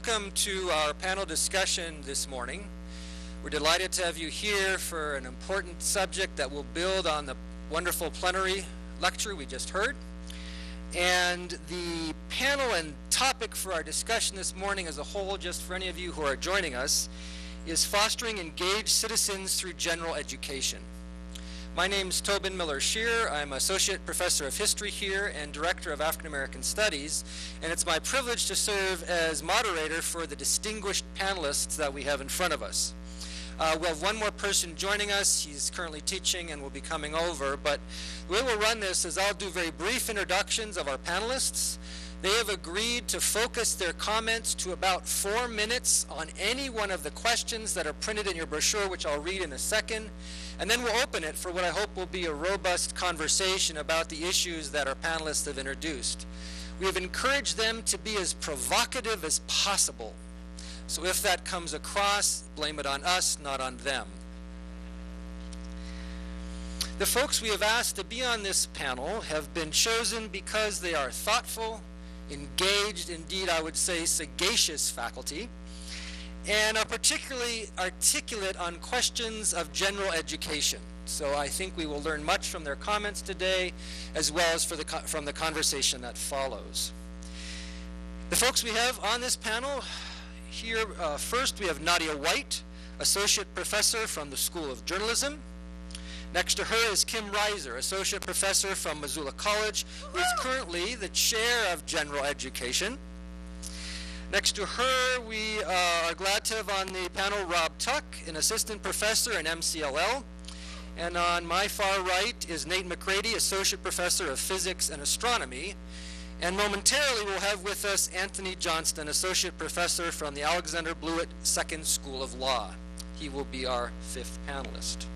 welcome to our panel discussion this morning. We're delighted to have you here for an important subject that will build on the wonderful plenary lecture we just heard. And the panel and topic for our discussion this morning as a whole, just for any of you who are joining us, is fostering engaged citizens through general education. My name is Tobin Shearer. I'm Associate Professor of History here and Director of African American Studies, and it's my privilege to serve as moderator for the distinguished panelists that we have in front of us. We'll have one more person joining us. He's currently teaching and will be coming over, but the way we'll run this is I'll do very brief introductions of our panelists. They have agreed to focus their comments to about 4 minutes on any one of the questions that are printed in your brochure, which I'll read in a second. And then we'll open it for what I hope will be a robust conversation about the issues that our panelists have introduced. We have encouraged them to be as provocative as possible. So if that comes across, blame it on us, not on them. The folks we have asked to be on this panel have been chosen because they are thoughtful, engaged, indeed I would say sagacious faculty, and are particularly articulate on questions of general education. So I think we will learn much from their comments today, as well as from the conversation that follows. The folks we have on this panel here, first we have Nadia White, Associate Professor from the School of Journalism. Next to her is Kim Reiser, Associate Professor from Missoula College, who is currently the Chair of General Education. Next to her, we are glad to have on the panel Rob Tuck, an Assistant Professor in MCLL. And on my far right is Nate McCrady, Associate Professor of Physics and Astronomy. And momentarily we'll have with us Anthony Johnstone, Associate Professor from the Alexander Blewett Second School of Law. He will be our fifth panelist.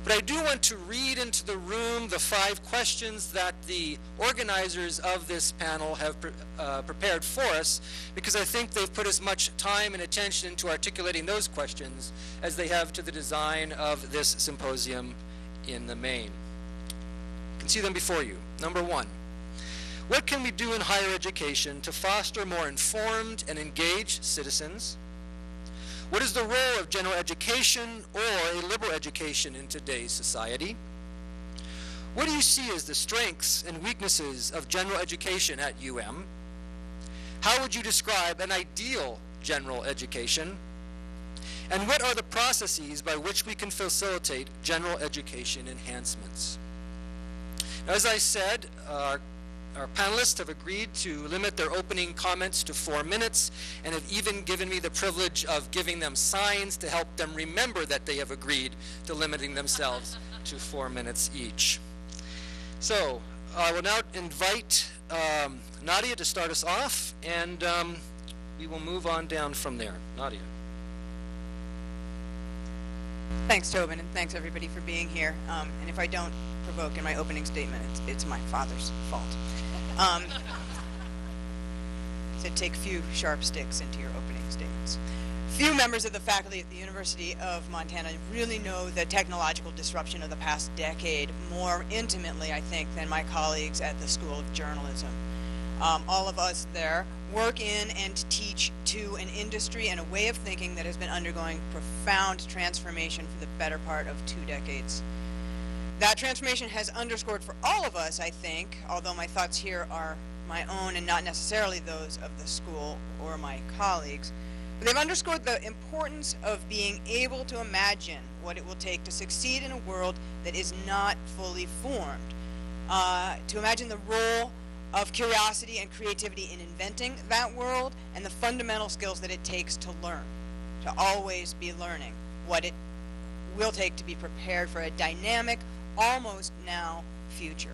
But I do want to read into the room the 5 questions that the organizers of this panel have prepared for us, because I think they've put as much time and attention into articulating those questions as they have to the design of this symposium in the main. You can see them before you. Number 1, what can we do in higher education to foster more informed and engaged citizens? What is the role of general education or a liberal education in today's society? What do you see as the strengths and weaknesses of general education at UM? How would you describe an ideal general education? And what are the processes by which we can facilitate general education enhancements? Now, as I said, our panelists have agreed to limit their opening comments to 4 minutes and have even given me the privilege of giving them signs to help them remember that they have agreed to limiting themselves to 4 minutes each. So I will now invite Nadia to start us off, and we will move on down from there. Nadia. Thanks, Tobin, and thanks everybody for being here. And if I don't provoke in my opening statement, it's my father's fault. So take few sharp sticks into your opening statements. Few members of the faculty at the University of Montana really know the technological disruption of the past decade more intimately, I think, than my colleagues at the School of Journalism. All of us there work in and teach to an industry and a way of thinking that has been undergoing profound transformation for the better part of 2 decades. That transformation has underscored for all of us, I think, although my thoughts here are my own and not necessarily those of the school or my colleagues, but they've underscored the importance of being able to imagine what it will take to succeed in a world that is not fully formed, to imagine the role of curiosity and creativity in inventing that world, and the fundamental skills that it takes to learn, to always be learning, what it will take to be prepared for a dynamic, almost now future.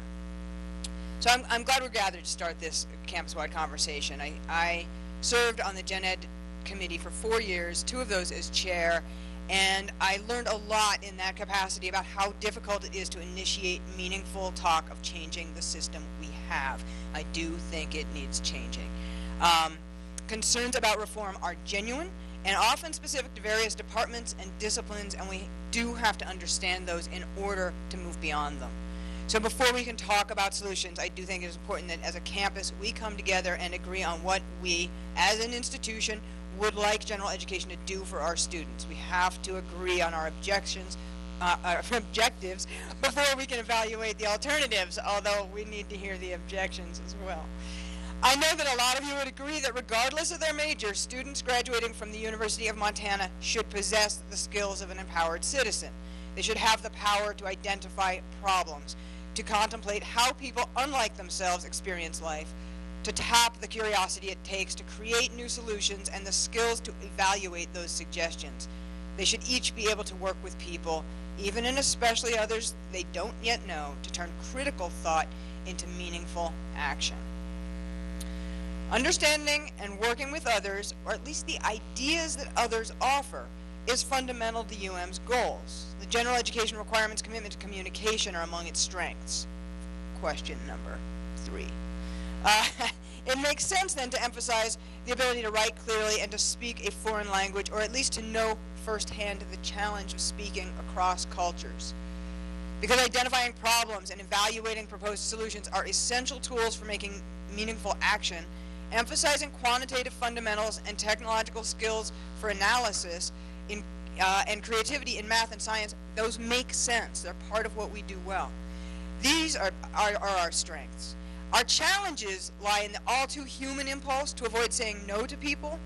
So I'm glad we're gathered to start this campus-wide conversation. I served on the Gen Ed committee for 4 years, 2 of those as chair, and I learned a lot in that capacity about how difficult it is to initiate meaningful talk of changing the system we have. I do think it needs changing. Concerns about reform are genuine and often specific to various departments and disciplines, and we do have to understand those in order to move beyond them. So before we can talk about solutions, I do think it is important that as a campus, we come together and agree on what we, as an institution, would like general education to do for our students. We have to agree on our objectives before we can evaluate the alternatives, although we need to hear the objections as well. I know that a lot of you would agree that regardless of their major, students graduating from the University of Montana should possess the skills of an empowered citizen. They should have the power to identify problems, to contemplate how people unlike themselves experience life, to tap the curiosity it takes to create new solutions, and the skills to evaluate those suggestions. They should each be able to work with people, even and especially others they don't yet know, to turn critical thought into meaningful action. Understanding and working with others, or at least the ideas that others offer, is fundamental to UM's goals. The general education requirements commitment to communication are among its strengths. Question number 3. It makes sense then to emphasize the ability to write clearly and to speak a foreign language, or at least to know firsthand the challenge of speaking across cultures. Because identifying problems and evaluating proposed solutions are essential tools for making meaningful action, emphasizing quantitative fundamentals and technological skills for analysis and creativity in math and science, those make sense. They're part of what we do well. These are our strengths. Our challenges lie in the all too human impulse to avoid saying no to people.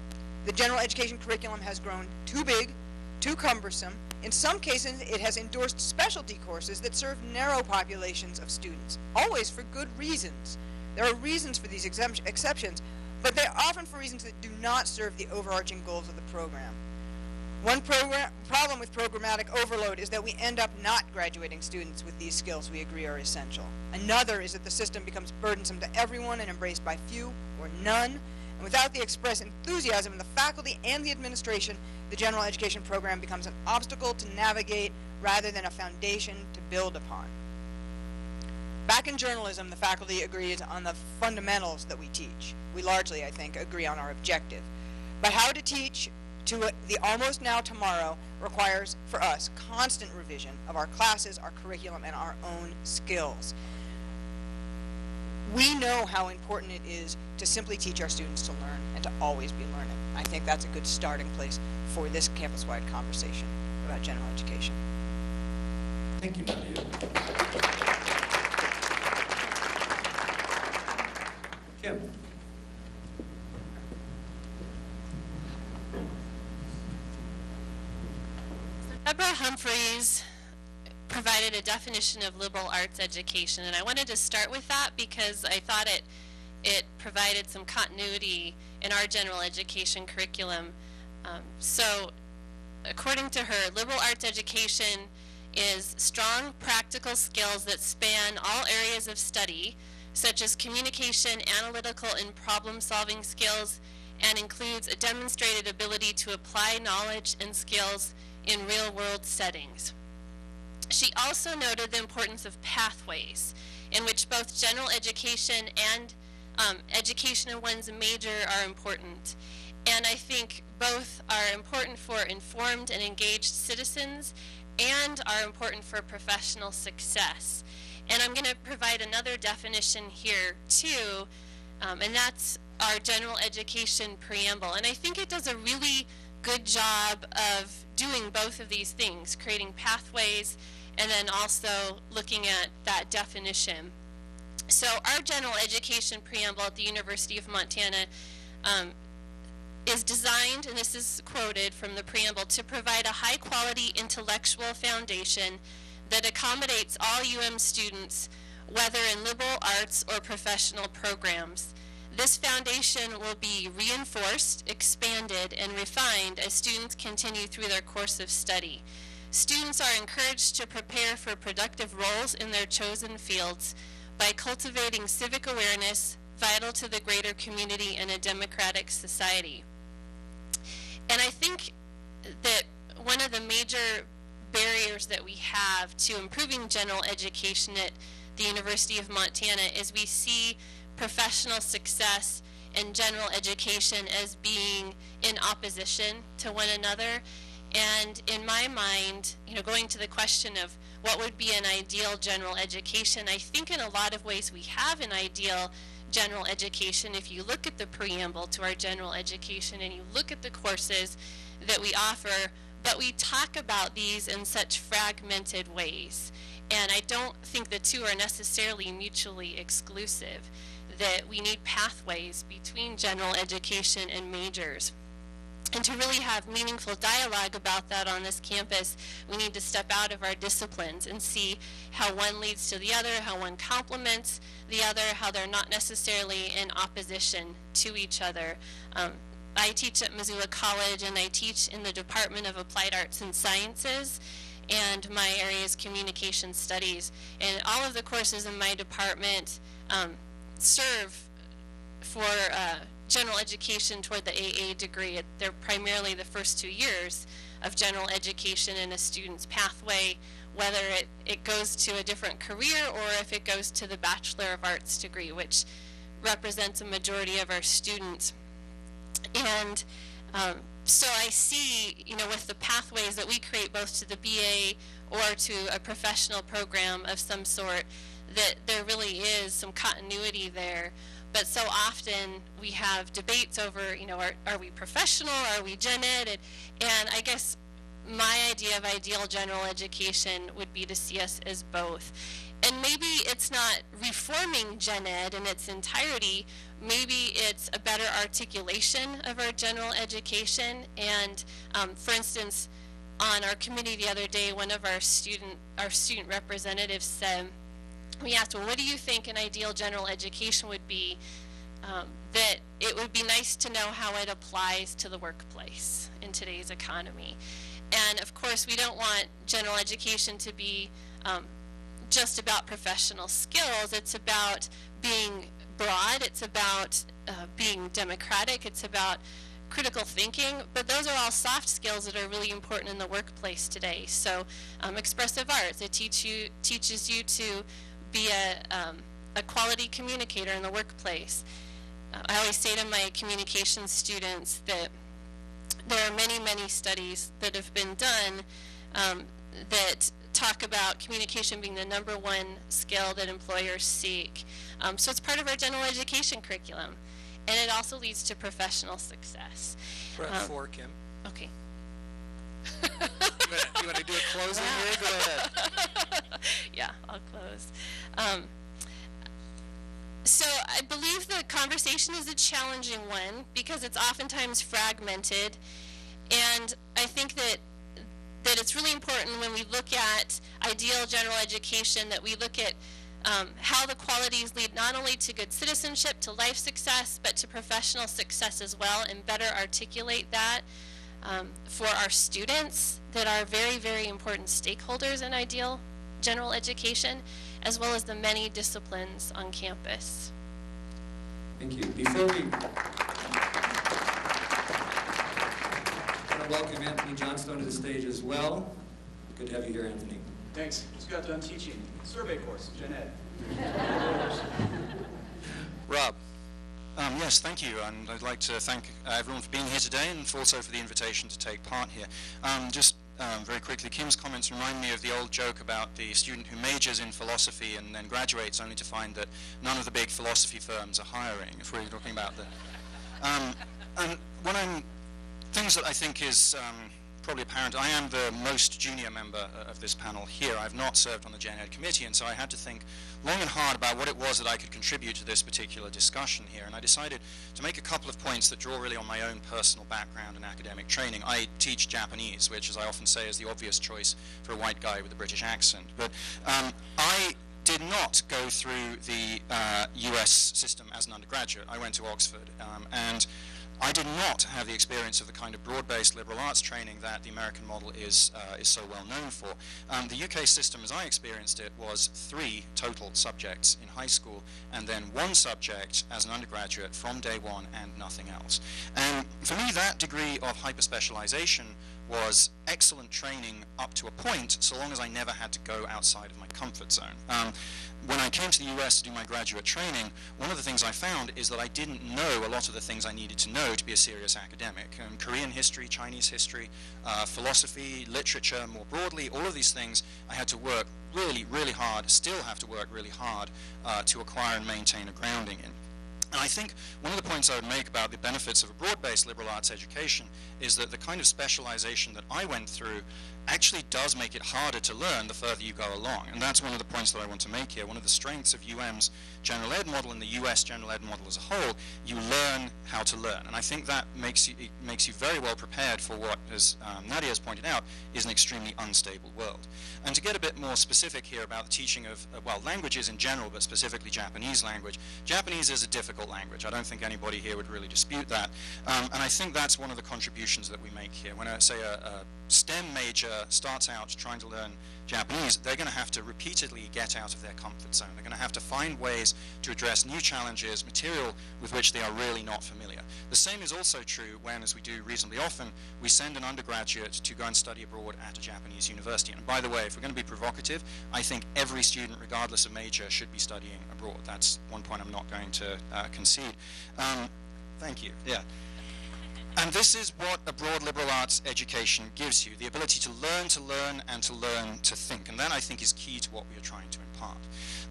The general education curriculum has grown too big, too cumbersome. In some cases, it has endorsed specialty courses that serve narrow populations of students, always for good reasons. There are reasons for these exceptions, but they're often for reasons that do not serve the overarching goals of the program. One problem with programmatic overload is that we end up not graduating students with these skills we agree are essential. Another is that the system becomes burdensome to everyone and embraced by few or none. And without the express enthusiasm of the faculty and the administration, the general education program becomes an obstacle to navigate rather than a foundation to build upon. Back in journalism, the faculty agrees on the fundamentals that we teach. We largely, I think, agree on our objective. But how to teach to the almost now tomorrow requires, for us, constant revision of our classes, our curriculum, and our own skills. We know how important it is to simply teach our students to learn and to always be learning. I think that's a good starting place for this campus-wide conversation about general education. Thank you, Nadia. Kim. Deborah Humphreys provided a definition of liberal arts education, and I wanted to start with that because I thought it provided some continuity in our general education curriculum. So according to her, liberal arts education is strong practical skills that span all areas of study, such as communication, analytical, and problem-solving skills, and includes a demonstrated ability to apply knowledge and skills in real-world settings. She also noted the importance of pathways, in which both general education and education in one's major are important. And I think both are important for informed and engaged citizens and are important for professional success. And I'm going to provide another definition here too, and that's our general education preamble. And I think it does a really good job of doing both of these things, creating pathways and then also looking at that definition. So our general education preamble at the University of Montana is designed, and this is quoted from the preamble, to provide a high-quality intellectual foundation that accommodates all UM students, whether in liberal arts or professional programs. This foundation will be reinforced, expanded, and refined as students continue through their course of study. Students are encouraged to prepare for productive roles in their chosen fields by cultivating civic awareness vital to the greater community and a democratic society. And I think that one of the major barriers that we have to improving general education at the University of Montana is we see professional success and general education as being in opposition to one another. And in my mind, going to the question of what would be an ideal general education. I think in a lot of ways we have an ideal general education if you look at the preamble to our general education and you look at the courses that we offer, but we talk about these in such fragmented ways. And I don't think the two are necessarily mutually exclusive, that we need pathways between general education and majors. And to really have meaningful dialogue about that on this campus, we need to step out of our disciplines and see how one leads to the other, how one complements the other, how they're not necessarily in opposition to each other. I teach at Missoula College, and I teach in the Department of Applied Arts and Sciences, and my area is Communication Studies. And all of the courses in my department serve for general education toward the AA degree. They're primarily the first 2 years of general education in a student's pathway, whether it goes to a different career or if it goes to the Bachelor of Arts degree, which represents a majority of our students. And so I see, with the pathways that we create both to the BA or to a professional program of some sort, that there really is some continuity there. But so often we have debates over, are we professional, are we gen ed? And I guess my idea of ideal general education would be to see us as both. And maybe it's not reforming gen ed in its entirety, maybe it's a better articulation of our general education. And for instance, on our committee the other day, one of our student representatives said, we asked, well, what do you think an ideal general education would be? That it would be nice to know how it applies to the workplace in today's economy. And of course, we don't want general education to be just about professional skills. It's about being broad. It's about being democratic. It's about critical thinking. But those are all soft skills that are really important in the workplace today. So expressive arts, it teaches you to be a quality communicator in the workplace. I always say to my communications students that there are many, many studies that have been done that talk about communication being the #1 skill that employers seek. So it's part of our general education curriculum. And it also leads to professional success. We're at 4, Kim. Okay. You want to do a closing here? Go ahead. Yeah, I'll close. So I believe the conversation is a challenging one because it's oftentimes fragmented. And I think that it's really important when we look at ideal general education that we look at how the qualities lead not only to good citizenship, to life success, but to professional success as well, and better articulate that for our students that are very, very important stakeholders in ideal general education, as well as the many disciplines on campus. Thank you. Before we want to welcome Anthony Johnstone to the stage as well. Good to have you here, Anthony. Thanks. Just got done teaching survey course, gen ed. Rob. Yes, thank you, and I'd like to thank everyone for being here today and also for the invitation to take part here. Very quickly, Kim's comments remind me of the old joke about the student who majors in philosophy and then graduates only to find that none of the big philosophy firms are hiring, if we're talking about the... and things that I think is probably apparent, I am the most junior member of this panel here. I've not served on the Gen Ed committee, and so I had to think long and hard about what it was that I could contribute to this particular discussion here, and I decided to make a couple of points that draw really on my own personal background and academic training. I teach Japanese, which, as I often say, is the obvious choice for a white guy with a British accent. But I did not go through the US system as an undergraduate. I went to Oxford, and I did not have the experience of the kind of broad-based liberal arts training that the American model is so well known for. The UK system, as I experienced it, was 3 total subjects in high school, and then 1 subject as an undergraduate from day 1 and nothing else. And for me, that degree of hyper-specialization was excellent training up to a point, so long as I never had to go outside of my comfort zone. When I came to the US to do my graduate training, one of the things I found is that I didn't know a lot of the things I needed to know to be a serious academic. Korean history, Chinese history, philosophy, literature more broadly, all of these things I had to work really, really hard, still have to work really hard to acquire and maintain a grounding in. And I think one of the points I would make about the benefits of a broad-based liberal arts education is that the kind of specialization that I went through actually does make it harder to learn the further you go along. And that's one of the points that I want to make here. One of the strengths of UM's general ed model and the US general ed model as a whole, you learn how to learn. And I think that makes you very well prepared for what, as Nadia has pointed out, is an extremely unstable world. And to get a bit more specific here about the teaching of, well, languages in general, but specifically Japanese language, Japanese is a difficult language. I don't think anybody here would really dispute that. And I think that's one of the contributions that we make here. When, say, a STEM major starts out trying to learn Japanese, they're going to have to repeatedly get out of their comfort zone. They're going to have to find ways to address new challenges, material with which they are really not familiar. The same is also true when, as we do reasonably often, we send an undergraduate to go and study abroad at a Japanese university. And by the way, if we're going to be provocative, I think every student, regardless of major, should be studying abroad. That's one point I'm not going to concede. Thank you. Yeah. And this is what a broad liberal arts education gives you, the ability to learn, and to learn to think. And that, I think, is key to what we are trying to impart.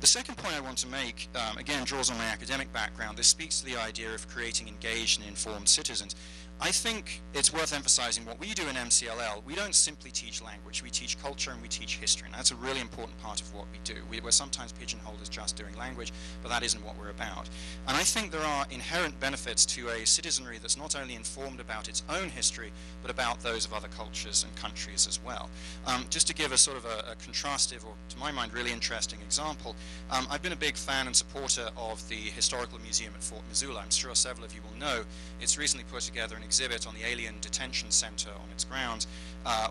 The second point I want to make, again, draws on my academic background. This speaks to the idea of creating engaged and informed citizens. I think it's worth emphasizing what we do in MCLL. We don't simply teach language. We teach culture and we teach history. And that's a really important part of what we do. We're sometimes pigeonholed as just doing language, but that isn't what we're about. And I think there are inherent benefits to a citizenry that's not only informed about its own history, but about those of other cultures and countries as well. Just to give a sort of a contrastive, or to my mind, really interesting example, I've been a big fan and supporter of the Historical Museum at Fort Missoula. I'm sure several of you will know. It's recently put together an exhibit on the Alien Detention Center on its grounds,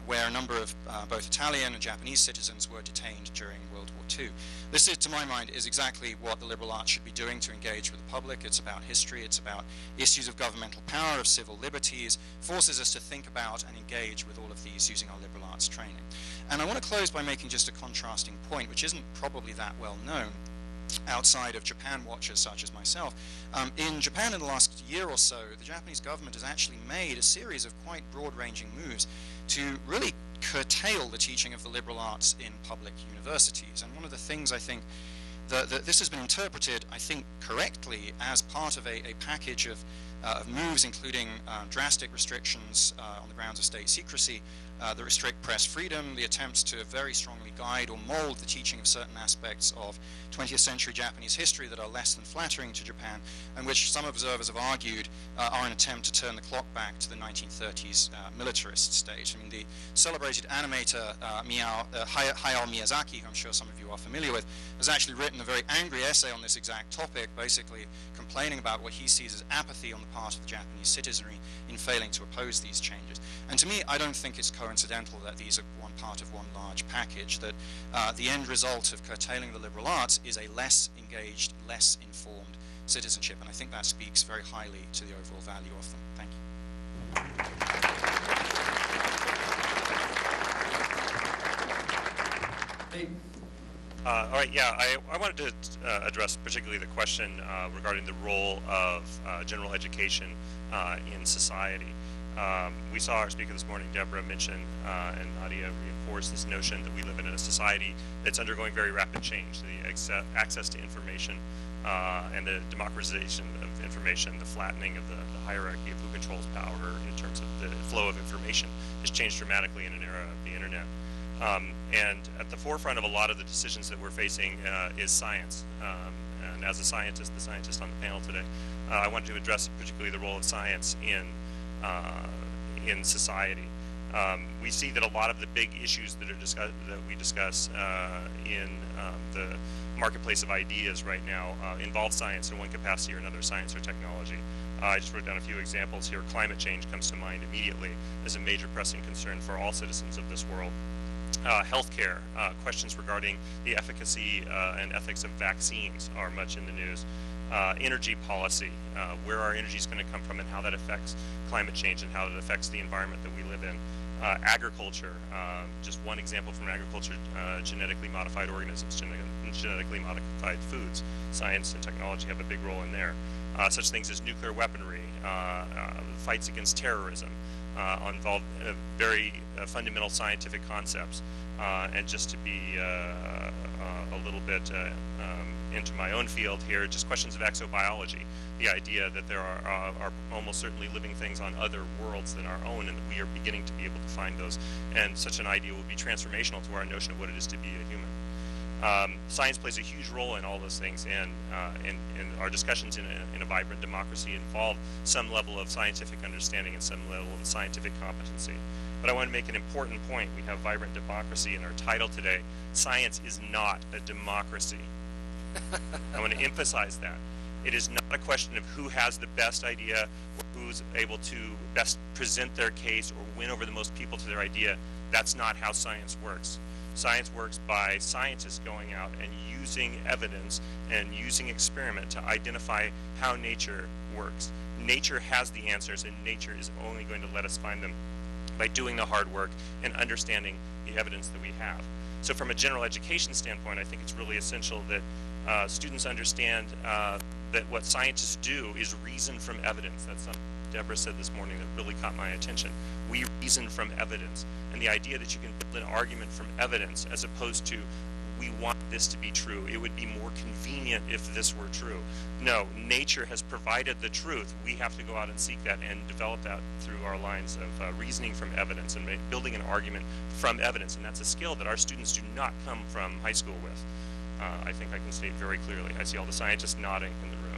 where a number of both Italian and Japanese citizens were detained during World War II. This, is, to my mind, is exactly what the liberal arts should be doing to engage with the public. It's about history, it's about issues of governmental power, of civil liberties, forces us to think about and engage with all of these using our liberal arts training. And I want to close by making just a contrasting point, which isn't probably that well known outside of Japan watchers such as myself. In Japan in the last year or so, the Japanese government has actually made a series of quite broad-ranging moves to really curtail the teaching of the liberal arts in public universities. And one of the things I think that this has been interpreted, I think, correctly as part of a package of moves, including drastic restrictions on the grounds of state secrecy, that restrict press freedom, the attempts to very strongly guide or mold the teaching of certain aspects of 20th century Japanese history that are less than flattering to Japan, and which some observers have argued are an attempt to turn the clock back to the 1930s militarist state. I mean, the celebrated animator Hayao Miyazaki, who I'm sure some of you are familiar with, has actually written a very angry essay on this exact topic, basically complaining about what he sees as apathy on the part of the Japanese citizenry in failing to oppose these changes. And to me, I don't think it's coincidental that these are one part of one large package, that the end result of curtailing the liberal arts is a less engaged, less informed citizenship. And I think that speaks very highly to the overall value of them. Thank you. Hey. All right, yeah, I wanted to address particularly the question regarding the role of general education in society. We saw our speaker this morning, Deborah, mention and Nadia reinforce this notion that we live in a society that's undergoing very rapid change. The access to information and the democratization of information, the flattening of the hierarchy of who controls power in terms of the flow of information has changed dramatically in an era of the internet. And at the forefront of a lot of the decisions that we're facing is science. And as a scientist, the scientist on the panel today, I wanted to address particularly the role of science in society. We see that a lot of the big issues that we discuss in the marketplace of ideas right now involve science in one capacity or another, science or technology. I just wrote down a few examples here. Climate change comes to mind immediately as a major pressing concern for all citizens of this world. Healthcare, questions regarding the efficacy and ethics of vaccines are much in the news. Energy policy, where our energy is going to come from and how that affects climate change and how it affects the environment that we live in. Agriculture, just one example from agriculture, genetically modified organisms, genetically modified foods. Science and technology have a big role in there. Such things as nuclear weaponry, fights against terrorism, involve very fundamental scientific concepts. And just to be a little bit into my own field here, just questions of exobiology. The idea that there are almost certainly living things on other worlds than our own, and that we are beginning to be able to find those. And such an idea would be transformational to our notion of what it is to be a human. Science plays a huge role in all those things, and our discussions in a vibrant democracy involve some level of scientific understanding and some level of scientific competency. But I want to make an important point. We have vibrant democracy in our title today. Science is not a democracy. I want to emphasize that. It is not a question of who has the best idea or who's able to best present their case or win over the most people to their idea. That's not how science works. Science works by scientists going out and using evidence and using experiment to identify how nature works. Nature has the answers, and nature is only going to let us find them by doing the hard work and understanding the evidence that we have. So from a general education standpoint, I think it's really essential that students understand that what scientists do is reason from evidence. That's something Deborah said this morning that really caught my attention. We reason from evidence. And the idea that you can build an argument from evidence as opposed to we want this to be true. It would be more convenient if this were true. No, nature has provided the truth. We have to go out and seek that and develop that through our lines of reasoning from evidence and building an argument from evidence. And that's a skill that our students do not come from high school with. I think I can state very clearly. I see all the scientists nodding in the room.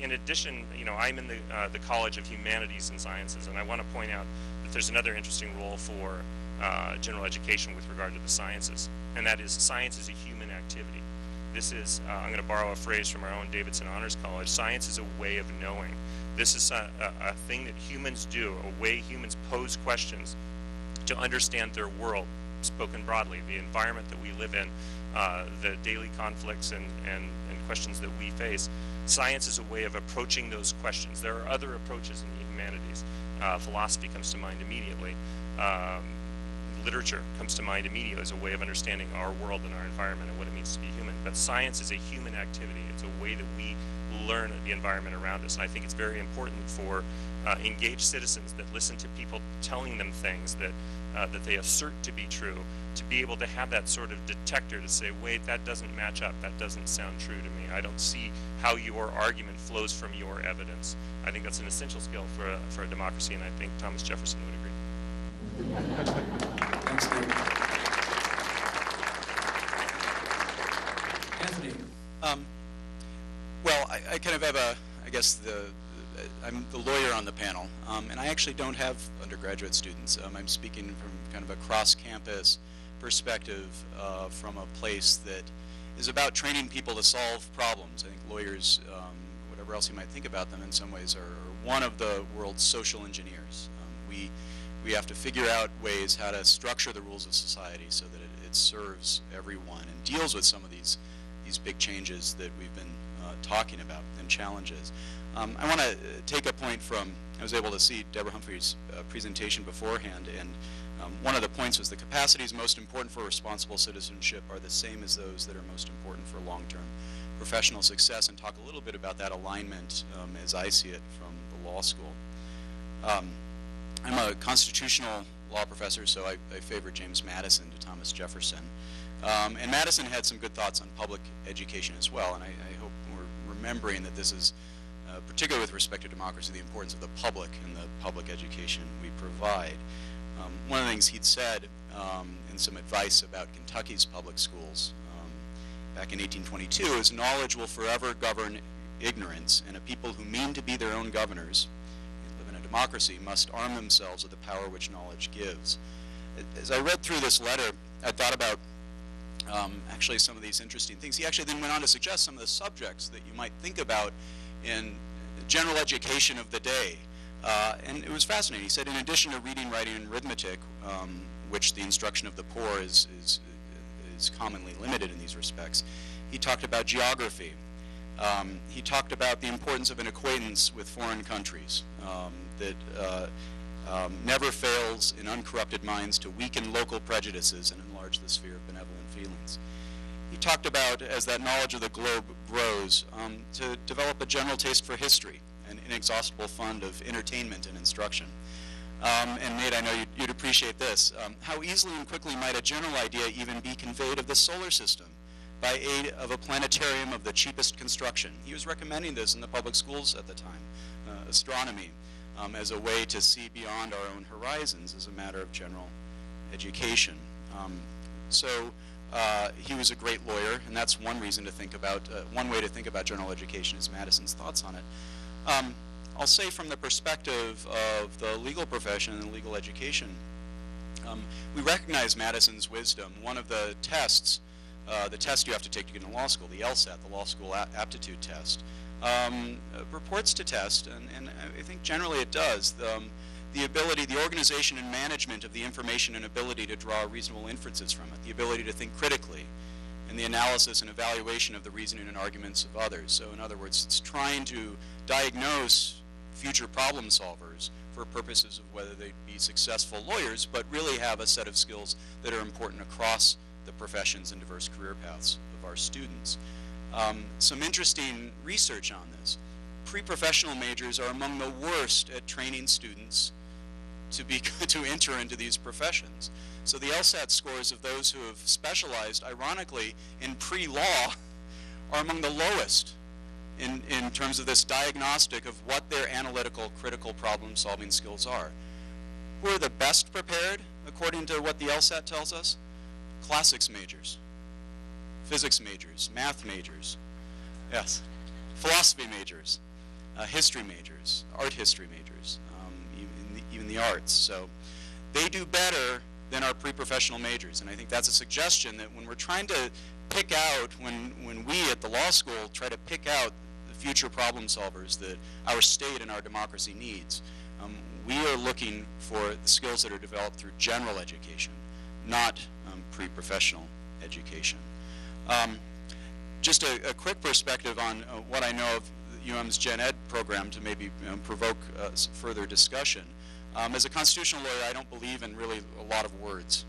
In addition, I'm in the College of Humanities and Sciences, and I want to point out that there's another interesting role for general education with regard to the sciences, and that is science is a human activity. This is, I'm going to borrow a phrase from our own Davidson Honors College, science is a way of knowing. This is a thing that humans do, a way humans pose questions to understand their world, spoken broadly, the environment that we live in, the daily conflicts and questions that we face. Science is a way of approaching those questions. There are other approaches in the humanities. Philosophy comes to mind immediately. Literature comes to mind immediately as a way of understanding our world and our environment and what it means to be human. But science is a human activity. It's a way that we learn the environment around us. And I think it's very important for engaged citizens that listen to people telling them things that they assert to be true, to be able to have that sort of detector to say, wait, that doesn't match up, that doesn't sound true to me. I don't see how your argument flows from your evidence. I think that's an essential skill for a democracy, and I think Thomas Jefferson would agree. Thanks, Dave. Anthony. Well, I kind of have I'm the lawyer on the panel, and I actually don't have undergraduate students. I'm speaking from kind of a cross-campus perspective from a place that is about training people to solve problems. I think lawyers, whatever else you might think about them in some ways, are one of the world's social engineers. We have to figure out ways how to structure the rules of society so that it serves everyone and deals with some of these big changes that we've been talking about and challenges. I want to take a point from, I was able to see Deborah Humphrey's presentation beforehand, and one of the points was the capacities most important for responsible citizenship are the same as those that are most important for long-term professional success, and talk a little bit about that alignment as I see it from the law school. I'm a constitutional law professor, so I favor James Madison to Thomas Jefferson. And Madison had some good thoughts on public education as well, and I hope we're remembering that this is, particularly with respect to democracy, the importance of the public and the public education we provide. One of the things he'd said in some advice about Kentucky's public schools back in 1822 is knowledge will forever govern ignorance, and a people who mean to be their own governors and live in a democracy must arm themselves with the power which knowledge gives. As I read through this letter, I thought about actually some of these interesting things. He actually then went on to suggest some of the subjects that you might think about in the general education of the day. And it was fascinating. He said in addition to reading, writing, and arithmetic, which the instruction of the poor is commonly limited in these respects, he talked about geography. He talked about the importance of an acquaintance with foreign countries, that never fails in uncorrupted minds to weaken local prejudices and enlarge the sphere of benevolent feelings. He talked about, as that knowledge of the globe grows, to develop a general taste for history, an inexhaustible fund of entertainment and instruction. And Nate, I know you'd appreciate this. How easily and quickly might a general idea even be conveyed of the solar system by aid of a planetarium of the cheapest construction? He was recommending this in the public schools at the time, astronomy, as a way to see beyond our own horizons as a matter of general education. He was a great lawyer, and that's one reason to think about, one way to think about general education is Madison's thoughts on it. I'll say from the perspective of the legal profession and legal education, we recognize Madison's wisdom. One of the tests, the test you have to take to get into law school, the LSAT, the Law School Aptitude Test, purports to test, and I think generally it does, the ability, the organization and management of the information and ability to draw reasonable inferences from it, the ability to think critically, and the analysis and evaluation of the reasoning and arguments of others. So in other words, it's trying to diagnose future problem solvers for purposes of whether they be successful lawyers, but really have a set of skills that are important across the professions and diverse career paths of our students. Some interesting research on this. Pre-professional majors are among the worst at training students to enter into these professions. So the LSAT scores of those who have specialized, ironically, in pre-law are among the lowest in terms of this diagnostic of what their analytical, critical problem-solving skills are. Who are the best prepared, according to what the LSAT tells us? Classics majors, physics majors, math majors, yes, philosophy majors, history majors, art history majors, even the arts. So they do better than our pre-professional majors, and I think that's a suggestion that when we're trying to pick out, when we at the law school try to pick out the future problem solvers that our state and our democracy needs, we are looking for the skills that are developed through general education, not pre-professional education. Just a quick perspective on what I know of UM's Gen Ed program to maybe provoke some further discussion. As a constitutional lawyer, I don't believe in really a lot of words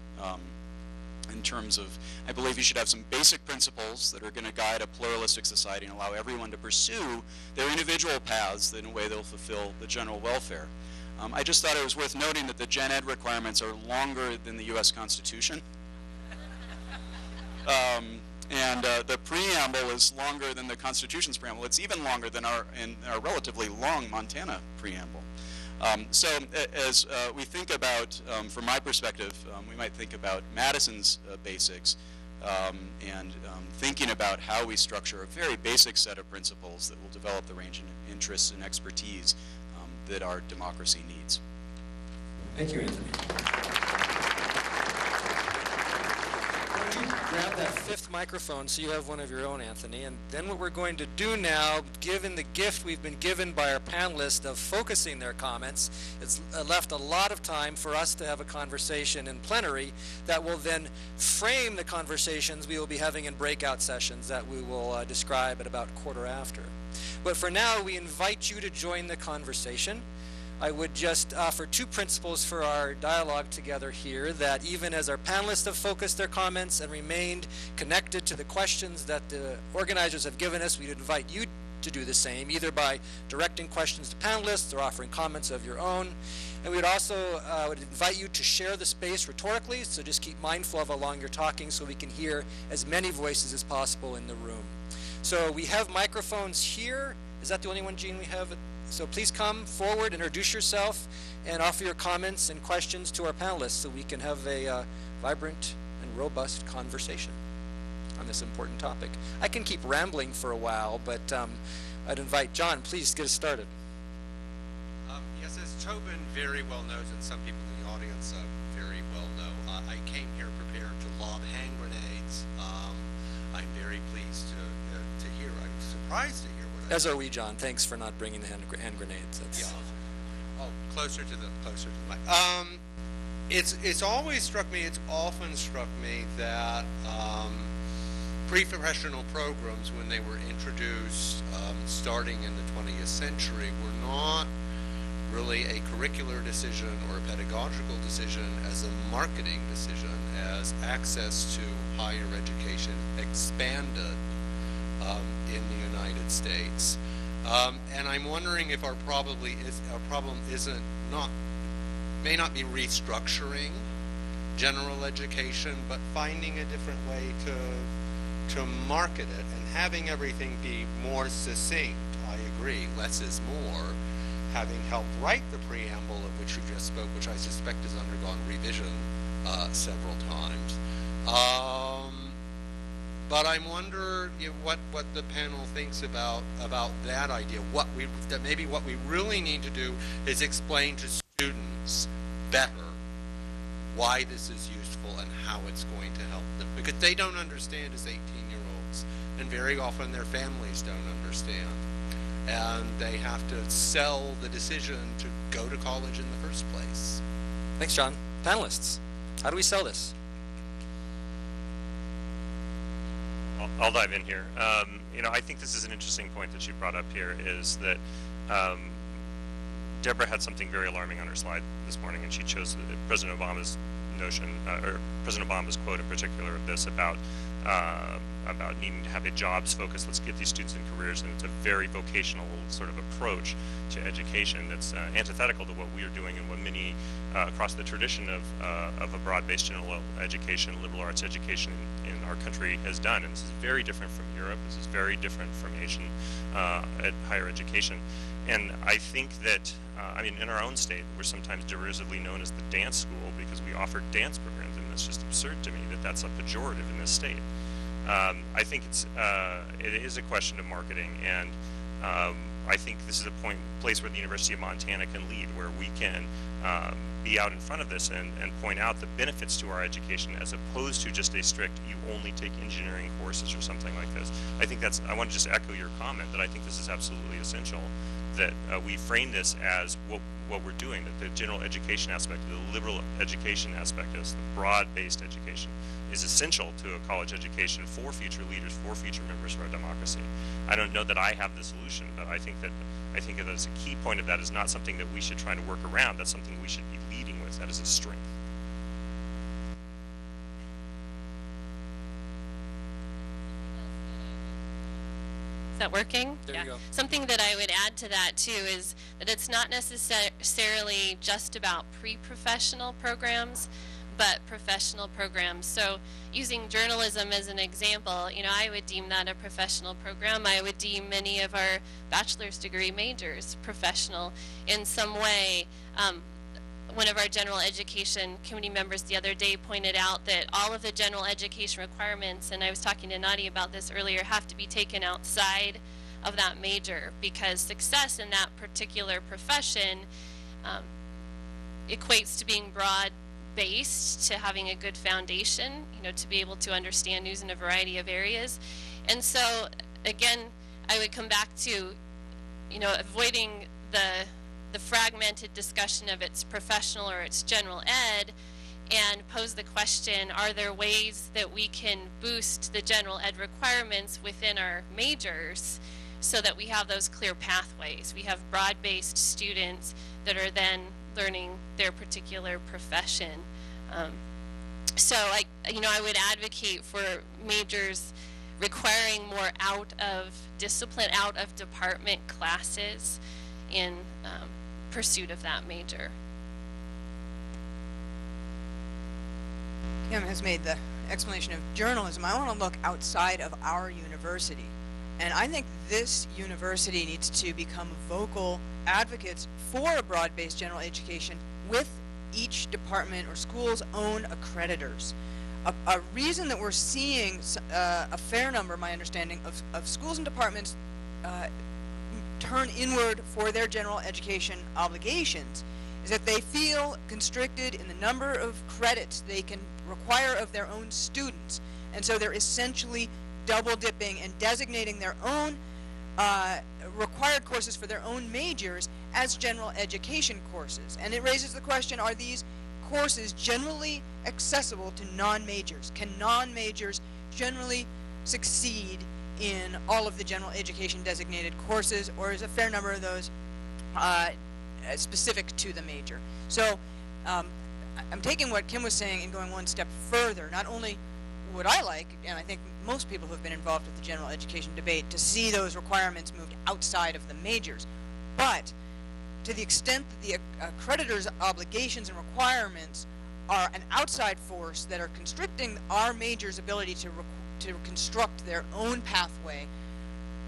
in terms of, I believe you should have some basic principles that are going to guide a pluralistic society and allow everyone to pursue their individual paths in a way that will fulfill the general welfare. I just thought it was worth noting that the Gen Ed requirements are longer than the U.S. Constitution. And the preamble is longer than the Constitution's preamble. It's even longer than our relatively long Montana preamble. So as we think about, from my perspective, we might think about Madison's basics and thinking about how we structure a very basic set of principles that will develop the range of interests and expertise that our democracy needs. Thank you, Anthony. Grab that fifth microphone so you have one of your own, Anthony. And then what we're going to do now, given the gift we've been given by our panelists of focusing their comments, it's left a lot of time for us to have a conversation in plenary that will then frame the conversations we will be having in breakout sessions that we will describe at about quarter after. But for now, we invite you to join the conversation. I would just offer two principles for our dialogue together here, that even as our panelists have focused their comments and remained connected to the questions that the organizers have given us, we'd invite you to do the same, either by directing questions to panelists or offering comments of your own. And we would also would invite you to share the space rhetorically, so just keep mindful of how long you're talking so we can hear as many voices as possible in the room. So we have microphones here. Is that the only one, Jean, we have? So please come forward, introduce yourself, and offer your comments and questions to our panelists so we can have a vibrant and robust conversation on this important topic. I can keep rambling for a while, but I'd invite John, please get us started. Yes, as Tobin very well knows, and some people in the audience very well know, I came here prepared to lob hand grenades. I'm very pleased to hear. I'm surprised to hear what As are we, John. Thanks for not bringing the hand grenades. That's... Yeah. Oh, closer to the mic. It's always struck me. It's often struck me that pre-professional programs, when they were introduced starting in the 20th century, were not really a curricular decision or a pedagogical decision as a marketing decision, as access to higher education expanded in the United States. And I'm wondering if our problem may not be restructuring general education, but finding a different way to market it and having everything be more succinct. I agree, less is more. Having helped write the preamble of which you just spoke, which I suspect has undergone revision several times. But I wonder what the panel thinks about that idea. That maybe what we really need to do is explain to students better why this is useful and how it's going to help them, because they don't understand as 18-year-olds, and very often their families don't understand, and they have to sell the decision to go to college in the first place. Thanks, John. Panelists, how do we sell this? I'll dive in here. I think this is an interesting point that you brought up here, is that Deborah had something very alarming on her slide this morning, and she chose President Obama's notion, or President Obama's quote in particular of this about needing to have a jobs focus. Let's get these students in careers, and it's a very vocational sort of approach to education that's antithetical to what we are doing and what many across the tradition of a broad-based general education, liberal arts education in our country has done. And this is very different from Europe. This is very different from Asian higher education. And I think that, in our own state, we're sometimes derisively known as the dance school because we offer dance programs, and it's just absurd to me that that's a pejorative in this state. I think it is a question of marketing, and I think this is a place where the University of Montana can lead, where we can be out in front of this and point out the benefits to our education, as opposed to just a strict, you only take engineering courses or something like this. I think I want to just echo your comment that I think this is absolutely essential, that we frame this as what we're doing, that the general education aspect, the liberal education aspect, as the broad-based education, is essential to a college education for future leaders, for future members of our democracy. I don't know that I have the solution, but I think that as a key point of that is not something that we should try to work around. That's something we should be leading with. That is a strength. Is that working? There you go. Something that I would add to that too is that it's not necessarily just about pre-professional programs, but professional programs. So using journalism as an example, I would deem that a professional program. I would deem many of our bachelor's degree majors professional in some way. One of our general education committee members the other day pointed out that all of the general education requirements, and I was talking to Nadia about this earlier, have to be taken outside of that major, because success in that particular profession equates to being broad-based, to having a good foundation, to be able to understand news in a variety of areas. And so, again, I would come back to, avoiding the fragmented discussion of its professional or its general ed, and pose the question, are there ways that we can boost the general ed requirements within our majors so that we have those clear pathways? We have broad-based students that are then learning their particular profession. So I would advocate for majors requiring more out of discipline, out of department classes in pursuit of that major. Kim has made the explanation of journalism. I want to look outside of our university. And I think this university needs to become vocal advocates for a broad-based general education with each department or school's own accreditors. A reason that we're seeing a fair number, my understanding, of schools and departments turn inward for their general education obligations is that they feel constricted in the number of credits they can require of their own students. And so they're essentially double dipping and designating their own required courses for their own majors as general education courses. And it raises the question, are these courses generally accessible to non-majors? Can non-majors generally succeed in all of the general education designated courses, or is a fair number of those specific to the major. So I'm taking what Kim was saying and going one step further. Not only would I like, and I think most people who have been involved with the general education debate, to see those requirements moved outside of the majors, but to the extent that the accreditor's obligations and requirements are an outside force that are constricting our majors' ability to construct their own pathway,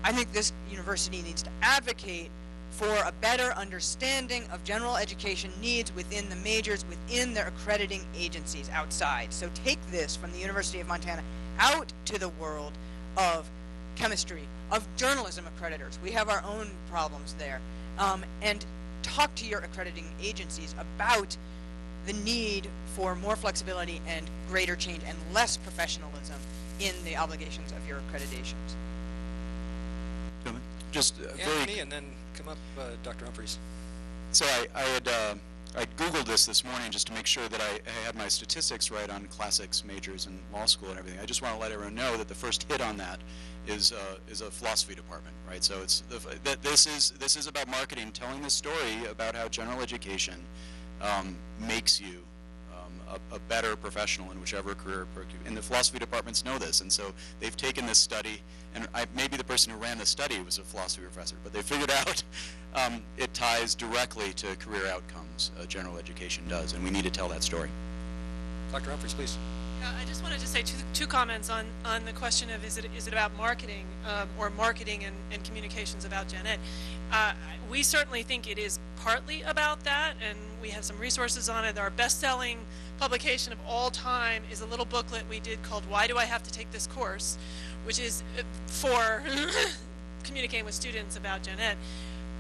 I think this university needs to advocate for a better understanding of general education needs within the majors, within their accrediting agencies outside. So take this from the University of Montana out to the world of chemistry, of journalism accreditors. We have our own problems there. And talk to your accrediting agencies about the need for more flexibility and greater change and less professionalism in the obligations of your accreditations. Just Anthony, and then come up, Dr. Humphreys. So I Googled this morning just to make sure that I had my statistics right on classics majors and law school and everything. I just want to let everyone know that the first hit on that is a philosophy department, right? So it's this is about marketing, telling the story about how general education makes you a better professional in whichever career. And the philosophy departments know this, and so they've taken this study, and maybe the person who ran the study was a philosophy professor, but they figured out it ties directly to career outcomes. General education does, and we need to tell that story. Dr. Humphreys, please. I just wanted to say two comments on the question of is it about marketing or marketing and communications about Gen Ed. We certainly think it is partly about that, and we have some resources on it. Our best-selling publication of all time is a little booklet we did called Why Do I Have to Take This Course?, which is for communicating with students about Gen Ed.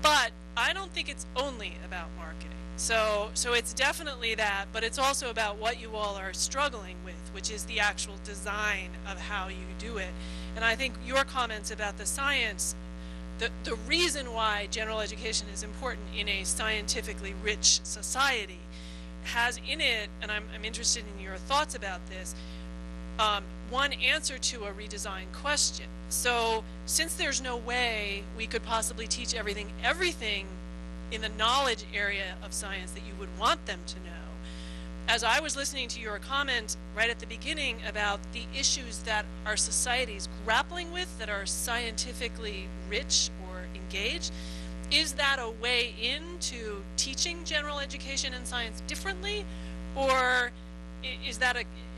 But I don't think it's only about marketing. So it's definitely that, but it's also about what you all are struggling with, which is the actual design of how you do it. And I think your comments about the science, the reason why general education is important in a scientifically rich society has in it, and I'm interested in your thoughts about this, one answer to a redesigned question. So since there's no way we could possibly teach everything in the knowledge area of science that you would want them to know, as I was listening to your comment right at the beginning about the issues that our society is grappling with that are scientifically rich or engaged, is that a way into teaching general education and science differently, or is that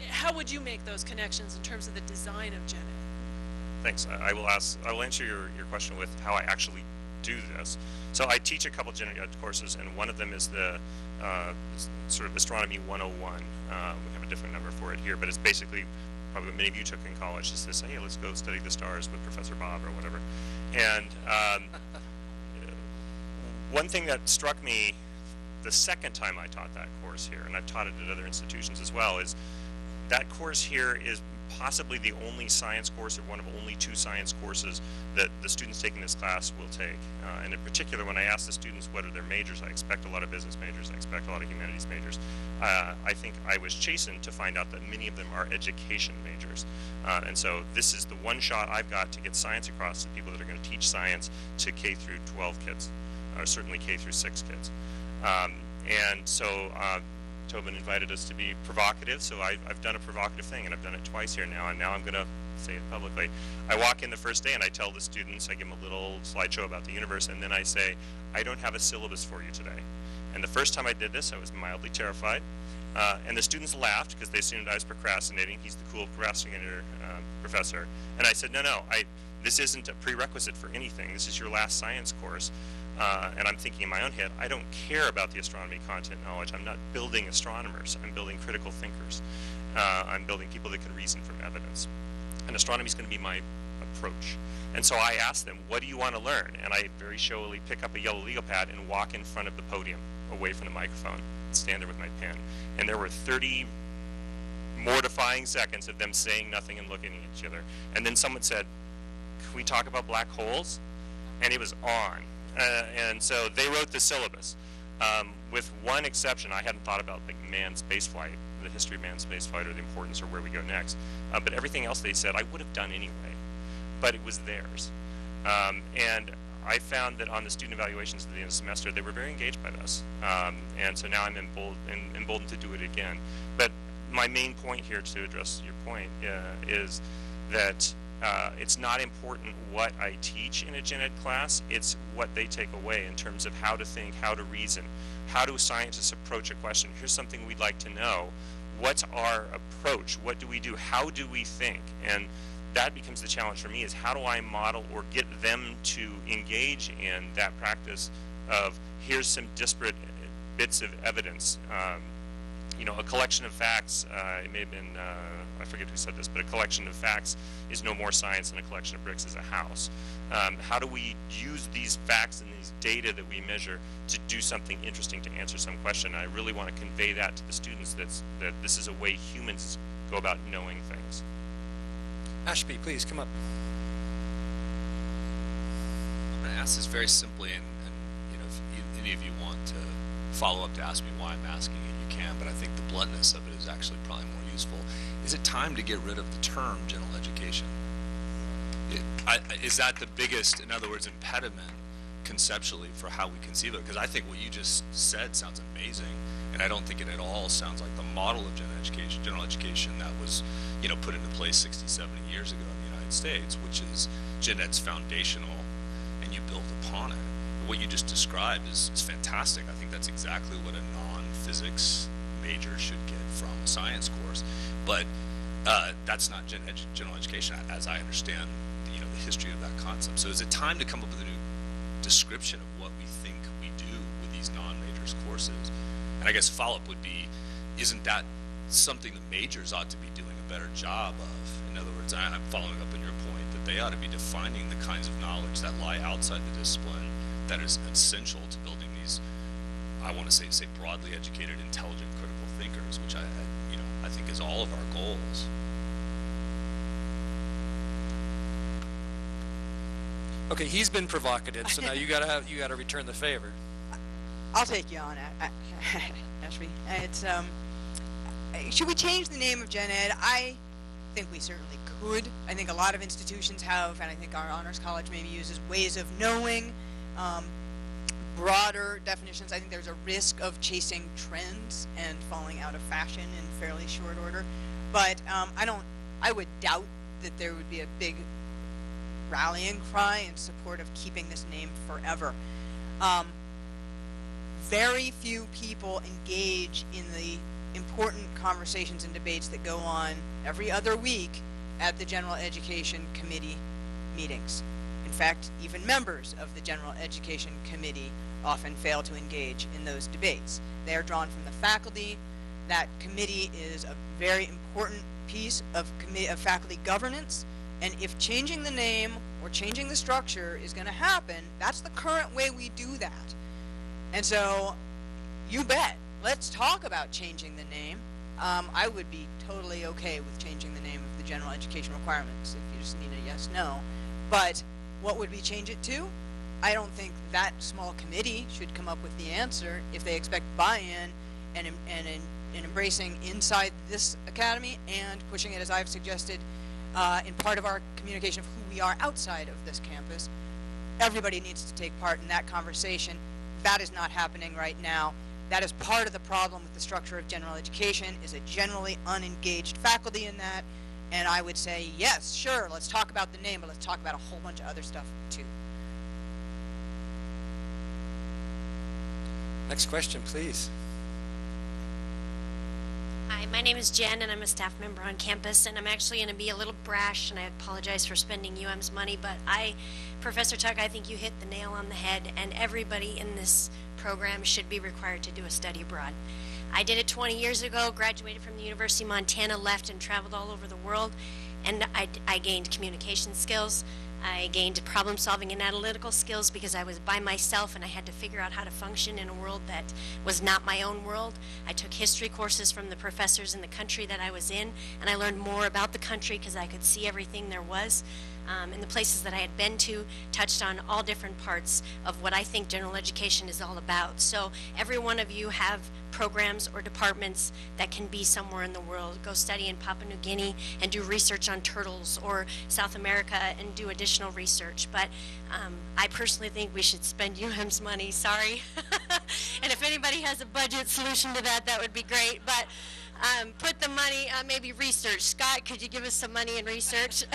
how would you make those connections in terms of the design of Gen Ed? Thanks. I will answer your question with how I actually do this. So I teach a couple of general ed courses, and one of them is the sort of Astronomy 101. We have a different number for it here, but it's basically probably what many of you took in college, is to say, hey, let's go study the stars with Professor Bob or whatever. And one thing that struck me the second time I taught that course here, and I've taught it at other institutions as well, is that course here is possibly the only science course, or one of only 2 science courses that the students taking this class will take. And in particular, when I ask the students what are their majors, I expect a lot of business majors, I expect a lot of humanities majors. I think I was chastened to find out that many of them are education majors. And so this is the one shot I've got to get science across to people that are going to teach science to K through 12 kids, or certainly K through 6 kids. And so Tobin invited us to be provocative, so I've done a provocative thing, and I've done it twice here now, and now I'm going to say it publicly. I walk in the first day and I tell the students, I give them a little slideshow about the universe, and then I say, I don't have a syllabus for you today. And the first time I did this, I was mildly terrified, and the students laughed because they assumed I was procrastinating. He's the cool procrastinator professor. And I said, no, this isn't a prerequisite for anything. This is your last science course. And I'm thinking in my own head, I don't care about the astronomy content knowledge. I'm not building astronomers. I'm building critical thinkers. I'm building people that can reason from evidence. And astronomy is going to be my approach. And so I ask them, what do you want to learn? And I very showily pick up a yellow legal pad and walk in front of the podium, away from the microphone, and stand there with my pen. And there were 30 mortifying seconds of them saying nothing and looking at each other. And then someone said, can we talk about black holes? And it was on. And so they wrote the syllabus. With one exception, I hadn't thought about like manned spaceflight, the history of manned spaceflight, or the importance, or where we go next. But everything else they said I would have done anyway, but it was theirs. And I found that on the student evaluations at the end of the semester, they were very engaged by this. And so now I'm emboldened to do it again. But my main point here, to address your point, is that it's not important what I teach in a gen ed class, it's what they take away in terms of how to think, how to reason. How do scientists approach a question? Here's something we'd like to know. What's our approach? What do we do? How do we think? And that becomes the challenge for me, is how do I model or get them to engage in that practice of, here's some disparate bits of evidence. You know, a collection of facts, it may have been, I forget who said this, but a collection of facts is no more science than a collection of bricks is a house. How do we use these facts and these data that we measure to do something interesting, to answer some question? I really want to convey that to the students, that this is a way humans go about knowing things. Ashby, please come up. I'm going to ask this very simply, and you know, if any of you want to follow up to ask me why I'm asking it, you can, but I think the bluntness of it is actually probably more useful. Is it time to get rid of the term general education? Is that the biggest, in other words, impediment conceptually for how we conceive it? Because I think what you just said sounds amazing, and I don't think it at all sounds like the model of general education that was, you know, put into place 60, 70 years ago in the United States, which is gen ed's foundational, and you build upon it. What you just described is fantastic. I think that's exactly what a non-physics major should get from a science course, but that's not general education as I understand, you know, the history of that concept. So is it time to come up with a new description of what we think we do with these non-majors courses? And I guess follow-up would be, isn't that something the majors ought to be doing a better job of? In other words, I'm following up on your point that they ought to be defining the kinds of knowledge that lie outside the discipline that is essential to building these, I want to say broadly educated, intelligent, critical thinkers, which I think is all of our goals. Okay, he's been provocative, so now you gotta return the favor. I'll take you on it, Ashby. It's should we change the name of gen ed? I think we certainly could. I think a lot of institutions have, and I think our honors college maybe uses ways of knowing, broader definitions. I think there's a risk of chasing trends and falling out of fashion in fairly short order. But I would doubt that there would be a big rallying cry in support of keeping this name forever. Very few people engage in the important conversations and debates that go on every other week at the General Education Committee meetings. In fact, even members of the General Education Committee often fail to engage in those debates. They are drawn from the faculty. That committee is a very important piece of faculty governance, and if changing the name or changing the structure is going to happen, that's the current way we do that. And so, you bet, let's talk about changing the name. I would be totally okay with changing the name of the general education requirements if you just need a yes, no. But what would we change it to? I don't think that small committee should come up with the answer if they expect buy-in and embracing inside this academy and pushing it, as I've suggested, in part of our communication of who we are outside of this campus. Everybody needs to take part in that conversation. That is not happening right now. That is part of the problem with the structure of general education, is a generally unengaged faculty in that. And I would say, yes, sure, let's talk about the name, but let's talk about a whole bunch of other stuff too. Next question, please. Hi, my name is Jen, and I'm a staff member on campus, and I'm actually going to be a little brash, and I apologize for spending UM's money, but Professor Tuck, I think you hit the nail on the head, and everybody in this program should be required to do a study abroad. I did it 20 years ago, graduated from the University of Montana, left and traveled all over the world, and I gained communication skills. I gained problem solving and analytical skills because I was by myself and I had to figure out how to function in a world that was not my own world. I took history courses from the professors in the country that I was in, and I learned more about the country because I could see everything there was. and the places that I had been to touched on all different parts of what I think general education is all about. So every one of you have programs or departments that can be somewhere in the world. Go study in Papua New Guinea and do research on turtles, or South America and do additional research. But I personally think we should spend UM's money, sorry. And if anybody has a budget solution to that, that would be great. But put the money, maybe research. Scott, could you give us some money in research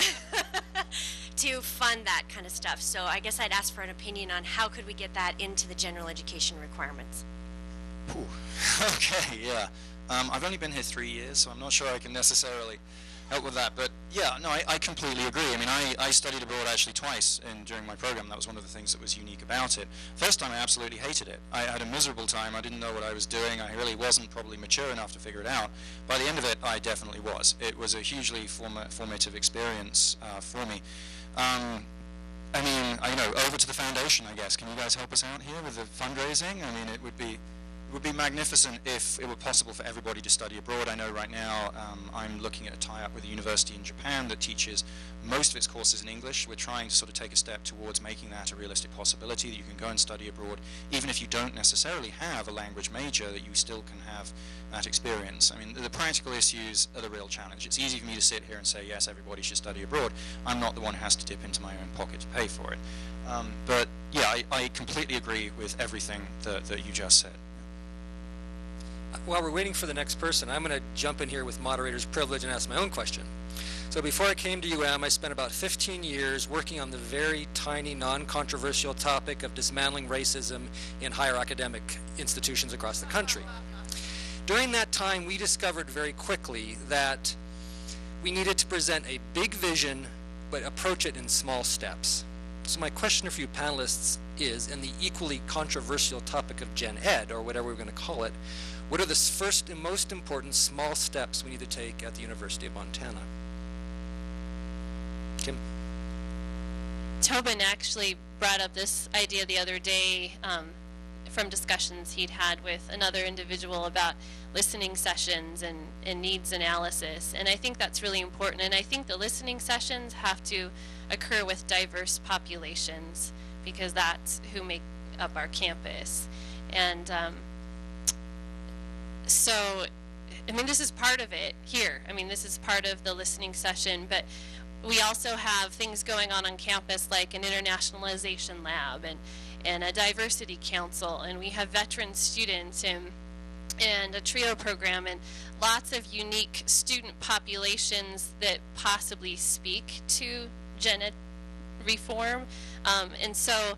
to fund that kind of stuff? So I guess I'd ask for an opinion on how could we get that into the general education requirements. Ooh. Okay, yeah. I've only been here 3 years, so I'm not sure I can necessarily help with that. But yeah, no, I completely agree. I mean, I studied abroad actually twice during my program. That was one of the things that was unique about it. First time I absolutely hated it. I had a miserable time. I didn't know what I was doing. I really wasn't probably mature enough to figure it out. By the end of it, I definitely was. It was a hugely formative experience for me. I mean, over to the foundation, I guess. Can you guys help us out here with the fundraising? I mean, it would be magnificent if it were possible for everybody to study abroad. I know right now I'm looking at a tie-up with a university in Japan that teaches most of its courses in English. We're trying to sort of take a step towards making that a realistic possibility, that you can go and study abroad, even if you don't necessarily have a language major, that you still can have that experience. I mean, the practical issues are the real challenge. It's easy for me to sit here and say, yes, everybody should study abroad. I'm not the one who has to dip into my own pocket to pay for it. But yeah, I completely agree with everything that you just said. While we're waiting for the next person, I'm going to jump in here with moderator's privilege and ask my own question. So before I came to UM, I spent about 15 years working on the very tiny, non-controversial topic of dismantling racism in higher academic institutions across the country. During that time, we discovered very quickly that we needed to present a big vision, but approach it in small steps. So my question for you panelists is, in the equally controversial topic of Gen Ed, or whatever we're going to call it, what are the first and most important small steps we need to take at the University of Montana? Kim? Tobin actually brought up this idea the other day from discussions he'd had with another individual about listening sessions and needs analysis. And I think that's really important. And I think the listening sessions have to occur with diverse populations, because that's who make up our campus. And so, I mean, this is part of it here. I mean, this is part of the listening session, but we also have things going on campus like an internationalization lab and a diversity council, and we have veteran students and a TRIO program, and lots of unique student populations that possibly speak to Gen Ed reform. And so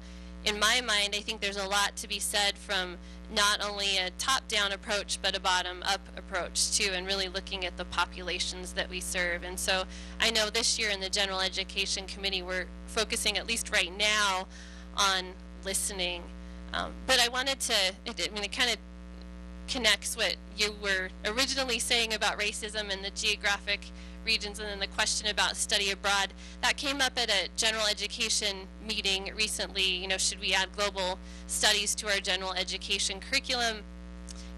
in my mind, I think there's a lot to be said from not only a top-down approach, but a bottom-up approach too, and really looking at the populations that we serve. And so I know this year in the General Education Committee, we're focusing, at least right now, on listening. But I wanted to, it kind of connects what you were originally saying about racism and the geographic regions, and then the question about study abroad. That came up at a general education meeting recently. Should we add global studies to our general education curriculum?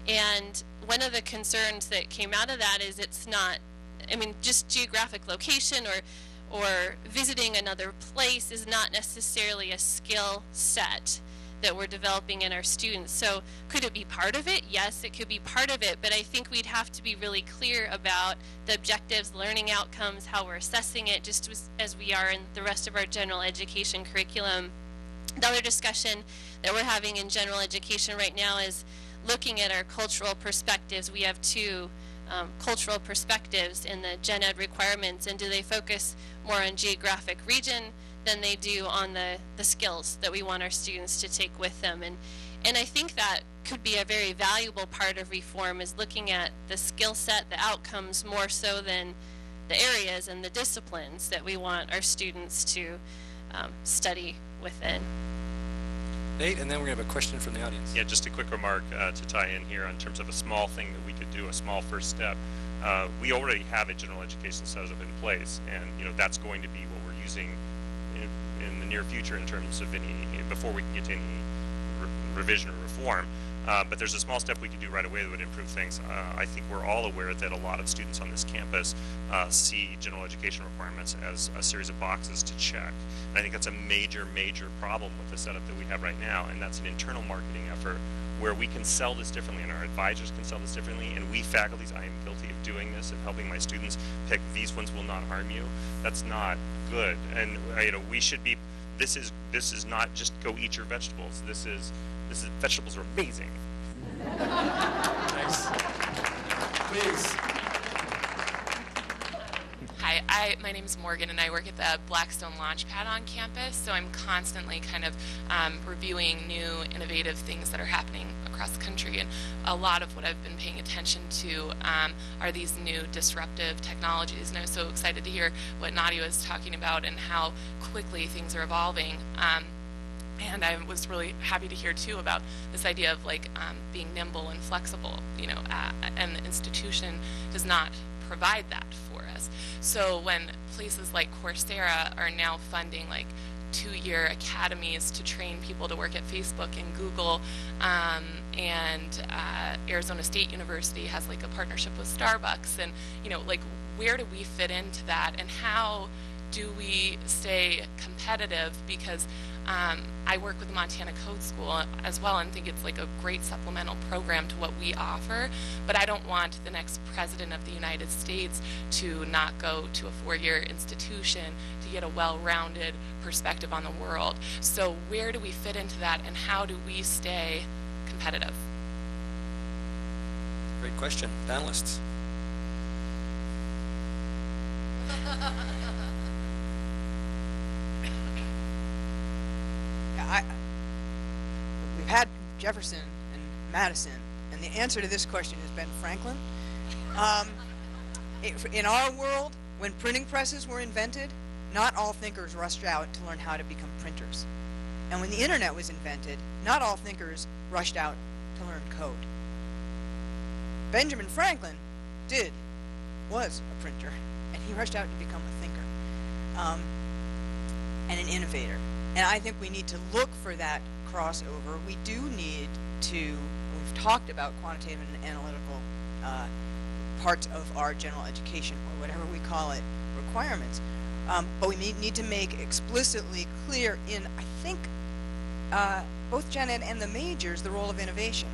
And one of the concerns that came out of that is it's not, just geographic location or visiting another place is not necessarily a skill set that we're developing in our students. So could it be part of it? Yes, it could be part of it, but I think we'd have to be really clear about the objectives, learning outcomes, how we're assessing it, just as we are in the rest of our general education curriculum. The other discussion that we're having in general education right now is looking at our cultural perspectives. We have two cultural perspectives in the Gen Ed requirements, and do they focus more on geographic region than they do on the skills that we want our students to take with them. And I think that could be a very valuable part of reform, is looking at the skill set, the outcomes, more so than the areas and the disciplines that we want our students to study within. Nate, and then we're going to have a question from the audience. Yeah, just a quick remark to tie in here in terms of a small thing that we could do, a small first step. We already have a general education setup in place, and that's going to be what we're using in the near future in terms of before we can get to any revision or reform. But there's a small step we can do right away that would improve things. I think we're all aware that a lot of students on this campus see general education requirements as a series of boxes to check. And I think that's a major, major problem with the setup that we have right now, and that's an internal marketing effort where we can sell this differently, and our advisors can sell this differently, and we faculties, I am guilty of doing this, of helping my students pick these ones will not harm you. That's not good, and we should be. This is not just go eat your vegetables. This is vegetables are amazing. Thanks. Please. Hi, my name is Morgan, and I work at the Blackstone Launchpad on campus, so I'm constantly kind of reviewing new, innovative things that are happening across the country, and a lot of what I've been paying attention to are these new disruptive technologies, and I was so excited to hear what Nadia was talking about and how quickly things are evolving. And I was really happy to hear too about this idea of being nimble and flexible, and the institution does not provide that for us. So when places like Coursera are now funding 2-year academies to train people to work at Facebook and Google, and Arizona State University has a partnership with Starbucks, and where do we fit into that, and how do we stay competitive? Because I work with the Montana Code School as well and think it's a great supplemental program to what we offer, but I don't want the next president of the United States to not go to a 4-year institution to get a well-rounded perspective on the world. So where do we fit into that, and how do we stay competitive? Great question. Panelists. We've had Jefferson and Madison, and the answer to this question has been Franklin. In our world, when printing presses were invented, not all thinkers rushed out to learn how to become printers. And when the internet was invented, not all thinkers rushed out to learn code. Benjamin Franklin was a printer, and he rushed out to become a thinker and an innovator. And I think we need to look for that crossover. We do need to, we've talked about quantitative and analytical parts of our general education, or whatever we call it, requirements. But we need to make explicitly clear in, I think, both Gen Ed and the majors, the role of innovation.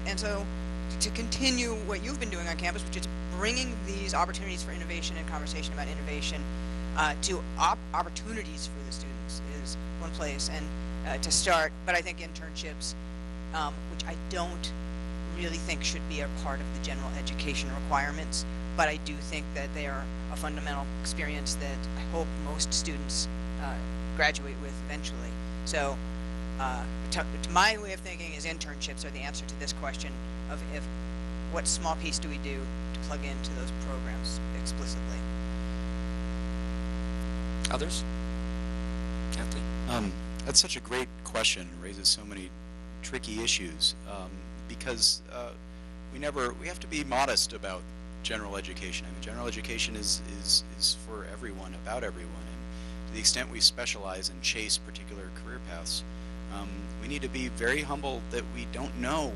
And so to continue what you've been doing on campus, which is bringing these opportunities for innovation and conversation about innovation to opportunities for the students is one place, and to start. But I think internships, which I don't really think should be a part of the general education requirements, but I do think that they are a fundamental experience that I hope most students graduate with eventually. So to my way of thinking is internships are the answer to this question of what small piece do we do to plug into those programs explicitly. Others? Kathleen? That's such a great question. It raises so many tricky issues because we have to be modest about general education. I mean, general education is for everyone, about everyone, and to the extent we specialize and chase particular career paths, we need to be very humble that we don't know.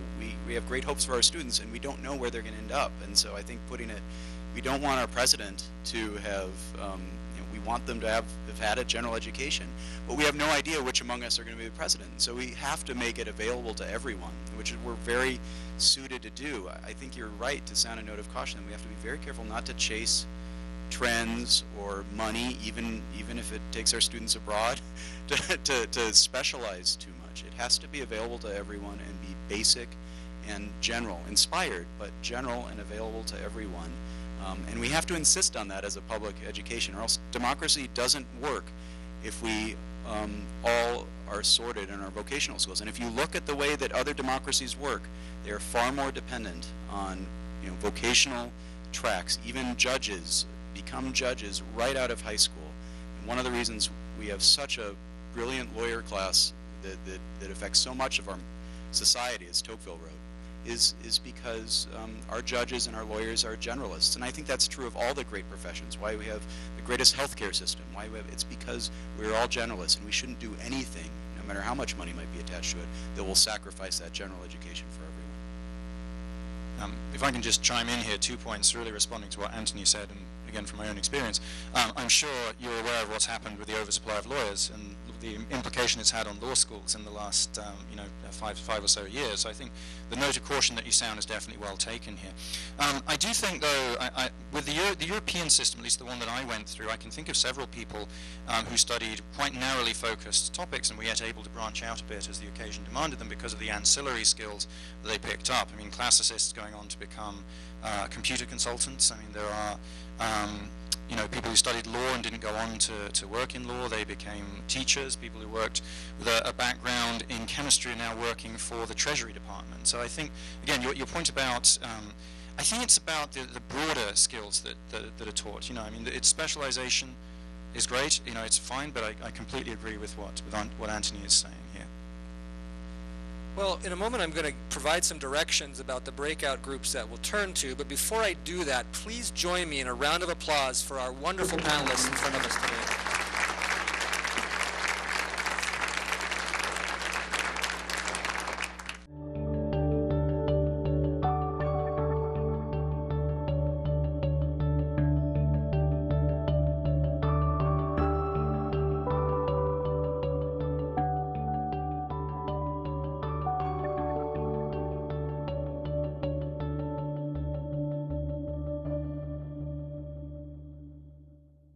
We have great hopes for our students, and we don't know where they're going to end up. And so I think we don't want our president to have, we want them to have had a general education, but we have no idea which among us are going to be the president. So we have to make it available to everyone, which we're very suited to do. I think you're right to sound a note of caution. We have to be very careful not to chase trends or money, even if it takes our students abroad, to specialize too much. It has to be available to everyone and be basic and general, inspired, but general and available to everyone. And we have to insist on that as a public education, or else democracy doesn't work if we all are sorted in our vocational schools. And if you look at the way that other democracies work, they are far more dependent on vocational tracks. Even judges become judges right out of high school. And one of the reasons we have such a brilliant lawyer class that affects so much of our society, as Tocqueville wrote, is because our judges and our lawyers are generalists. And I think that's true of all the great professions. Why we have the greatest healthcare system, it's because we're all generalists, and we shouldn't do anything, no no matter how much money might be attached to it, that will sacrifice that general education for everyone. If I can just chime in here, 2 points, really responding to what Anthony said, and again from my own experience. I'm sure you're aware of what's happened with the oversupply of lawyers and the implication it's had on law schools in the last, 5 or so years. So I think the note of caution that you sound is definitely well taken here. I do think, though, with the European system, at least the one that I went through, I can think of several people who studied quite narrowly focused topics and were yet able to branch out a bit as the occasion demanded them because of the ancillary skills that they picked up. I mean, classicists going on to become computer consultants. I mean, there are people who studied law and didn't go on to work in law. They became teachers. People who worked with a background in chemistry are now working for the Treasury Department. So I think, again, your point about, I think it's about the broader skills that are taught. I mean, its specialization is great. It's fine, but I completely agree with what Anthony is saying here. Well, in a moment I'm going to provide some directions about the breakout groups that we'll turn to, but before I do that, please join me in a round of applause for our wonderful panelists in front of us today.